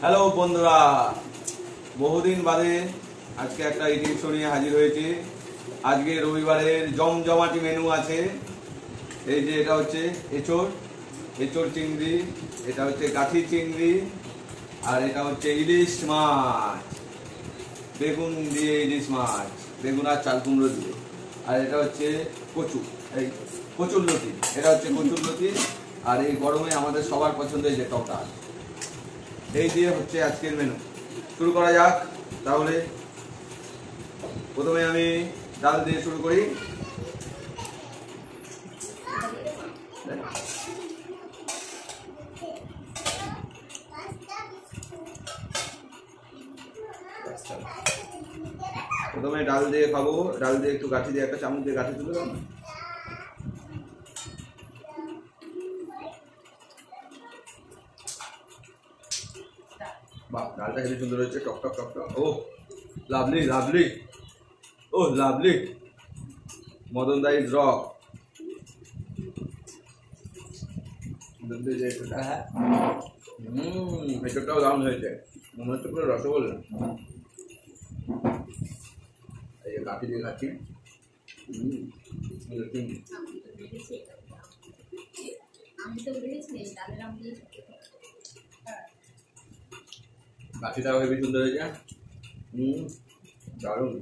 Hello বন্ধুরা, বহুদিন বাদে আজকে একটা ইটিং শো নিয়ে হাজির হয়েছি। আজকে রবিবারের জমজমাটি মেনু আছে। এই যে এটা হচ্ছে এঁচোড় এঁচোড় চিংড়ি, এটা হচ্ছে কাঠি চিংড়ি, আর এটা হচ্ছে ইলিশ মাছ, বেগুন দিয়ে ইলিশ মাছ, বেগুন আর চাল কুমড়ো দিয়ে। আর এটা হচ্ছে কচু, এই কচুরলতি, এটা হচ্ছে কচুরলতি। আর এই গরমে আমাদের সবার পছন্দের যে টকটা, এই দিয়ে হচ্ছে আজকের মেনু। শুরু করা যাক তাহলে। প্রথমে আমি ডাল দিয়ে শুরু করি। প্রথমে ডাল দিয়ে খাবো, ডাল দিয়ে একটু গাঠি দিয়ে একটা চামচ দিয়ে গাঠি তুলে দাও। বাহ, ডালটা হেবি সুন্দর হচ্ছে, টক টক টক টক। ও লাভলি লাভলি, ও lovely, Madan da is rock. এটাও দারুণ হয়েছে, মনে হচ্ছে পুরো রসগোল্লা। এই যে কাঠি দিয়ে খাচ্ছি। কাঠিটাও হেবি সুন্দর হয়েছে। দারুণ।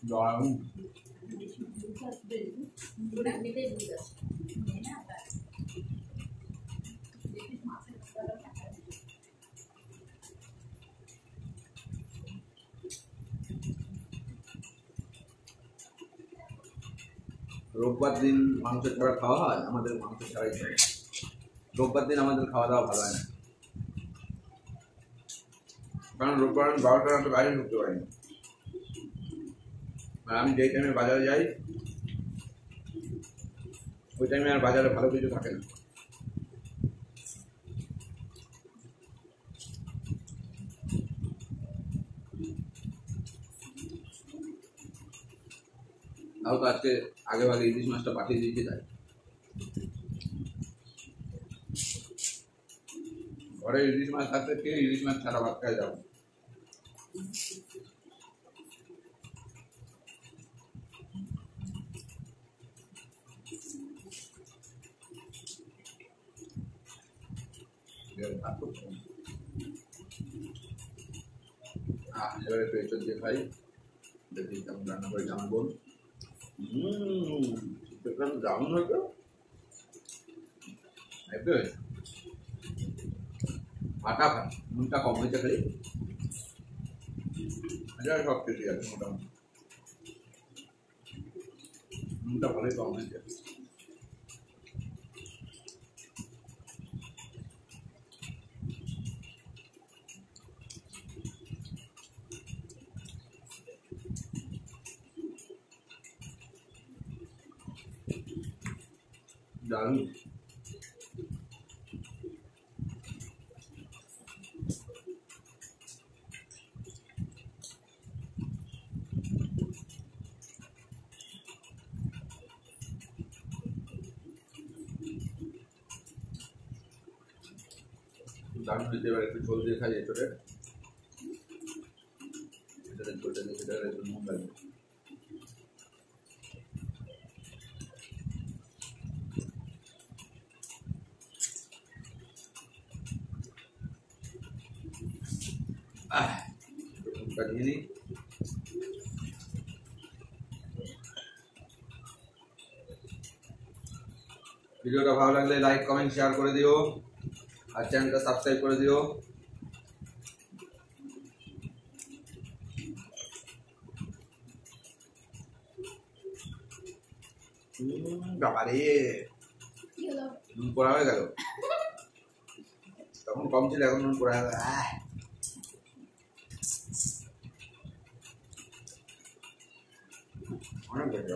দারুণ। রোববার দিন মাংস ছাড়া খাওয়া হয়, আমাদের মাংস ছাড়াই চলে। রোববার দিন আমাদের খাওয়া দাওয়া ভালো হয় না, কারণ রোববার আমি 12টার মধ্যে বাইরে ঢুকতে পারি না। আর আমি যেই টাইমে বাজারে যাই ওই টাইমে আর বাজারে ভালো কিছু থাকে না। তাও তো আজকে আগে ভাগে ইলিশ মাছটা পাঠিয়ে দিয়েছে, তাই ঘরে ইলিশ মাছ থাকতে কে ইলিশ মাছ ছাড়া ভাত খায় যাবো। এবারে একটু এঁচড় দিয়ে খাই, দেখি কেমন রান্না করে জানাবো। দারুণ হয়তো ফাটা খান, নুনটা কম হয়েছে খালি, সব কিছু আছে মোটামুটি, নুনটা ভালোই কম হয়েছে। দারুণ। দারুণ হয়েছে। এবার একটু ঝোল দিয়ে খাই এঁচড়ে, ঝোলটা দিয়ে সেটা একটু নুন লাগবে। নিয়ে নিই। ভিডিওটা ভালো লাগলে লাইক কমেন্ট শেয়ার করে দিও, আর চ্যানেলটা সাবস্ক্রাইব করে দিও। বাবারে নুন পড়া হয়ে গেল, তখন কম ছিল এখন নুন পড়া হয়ে গেল। অনেক বেশি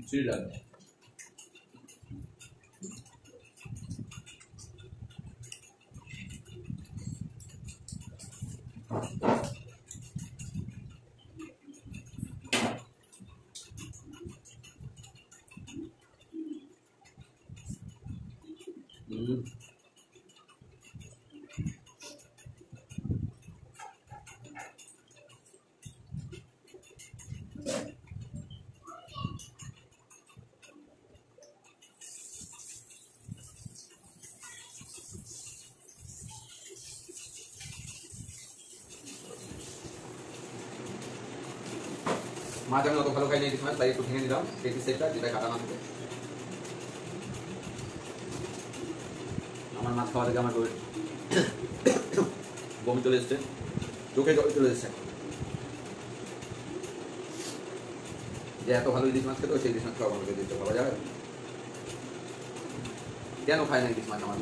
বিচ্ছিরি লাগে। মাছ আমি অত ভালো খাই না ইলিশ মাছ, তাই একটু ভেঙে নিলাম এই পিসটা, যেটা কাটা না থাকে। আমার মাছ খাওয়া থেকে আমার বমি চলে এসছে, চোখে জল চলে এসছে। যে এত ভালো ইলিশ মাছ খেতে সেই ইলিশ মাছ খাওয়া ভালো দিতে ভাবা যাবে? কেন খায় না ইলিশ মাছ আমার?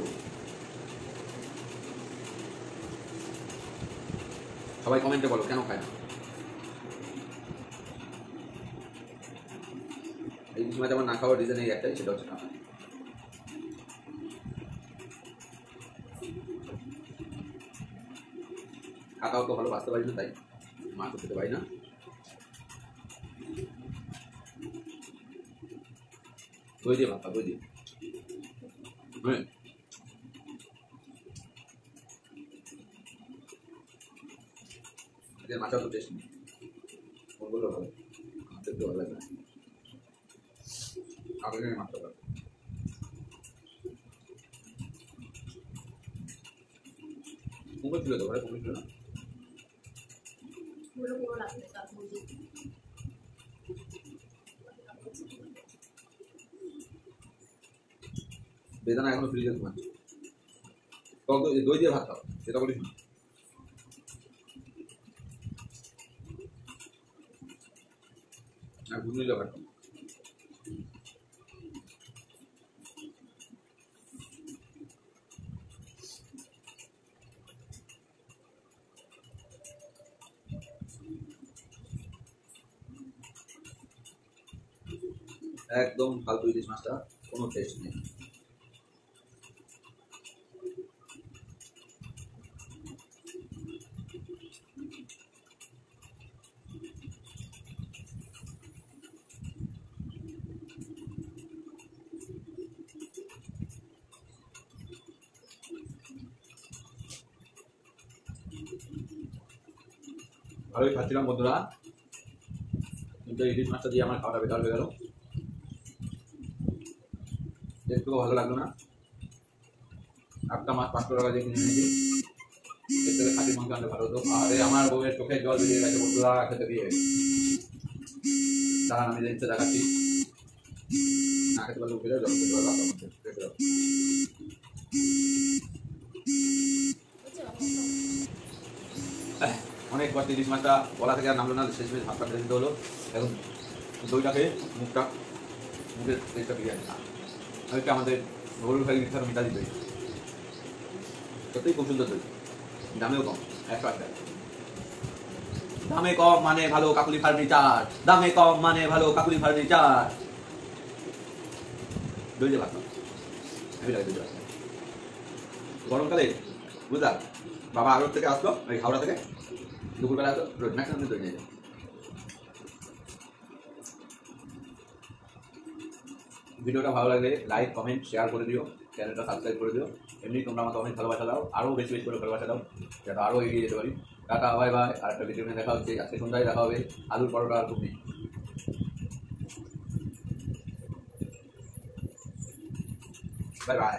সবাই কমেন্টে বলো কেন খায় না। ইলিশ মাছ আমার না খাওয়ার রিজন এই একটাই, সেটা হচ্ছে টাকা। কাকাও তো ভালো বাঁচতে পারি না, তাই মাছও খেতে পারি না। দই দিয়ে ভাত, দই দিয়ে মাছও তো টেস্ট নেই, ওগুলো ভালো, মাছের তো ভালো লাগে না। আগে মাছটা ভালো, কুমড়ো ছিল তো ঘরে, কুমড়ো ছিল না? বেদানা এখনো ফ্রিজে ঘুমাচ্ছে। দই দিয়ে ভাত খাও, সেটা বলিস না। আর ঘুমিয়ে যাবে একদম ফালতু ইলিশ মাছটা, কোনো টেস্ট নেই। ভালোই খাচ্ছিলাম বন্ধুরা, কিন্তু ইলিশ মাছটা দিয়ে আমার খাওয়াটা বেকার হয়ে গেল, একটু ভালো লাগলো না। একটা মাছ 500 টাকা দিয়ে কিনে নিয়েছি, এর থেকে খাঁটি মাংস আনলে ভালো হতো। আরে আমার বউয়ের চোখে জল বেরিয়ে গেছে বন্ধুরা খেতে দিয়ে। দাঁড়ান আমি দেখতে দেখাচ্ছি, না খেতে পারলে উঠে যাও, জল খেতে পারবো খেতে দাও। অনেক কষ্ট, ইলিশ মাছটা গলা থেকে আর নামলো না, শেষমেশ ভাতটা ফেলে দিতে হলো। এখন দইটা খেয়ে মুখের টেস্টটা ফিরে আসে। অনেকটা আমাদের গরুর ভাই ইচ্ছার মিটা দিতে, সত্যিই খুব সুন্দর দই, দামেও কম, 100 টাকা। দামে কম মানে ভালো কাকুলি ফার্নিচার, দামে কম মানে ভালো কাকুলি ফার্নিচার। দই দিয়ে ভাত আমি লাগে দই। গরমকালে বুঝলাম বাবা আগর থেকে আসলো, ওই হাওড়া থেকে দুপুরবেলা আসলো, রোজ ম্যাক্সিমাম দই নিয়ে যায়। ভিডিওটা ভালো লাগলে লাইক কমেন্ট শেয়ার করে দিও, চ্যানেলটা সাবস্ক্রাইব করে দিও। এমনি তোমরা আমাকে অনেক ভালোবাসা দাও, আরও বেশি বেশি করে ভালোবাসা দাও, যাতে আরও এগিয়ে যেতে পারি। Tata bye bye. আর একটা ভিডিও নিয়ে দেখা হচ্ছে, আজকে সন্ধ্যায় দেখা হবে আলুর পরোটা আর ঘুগনি। Bye bye.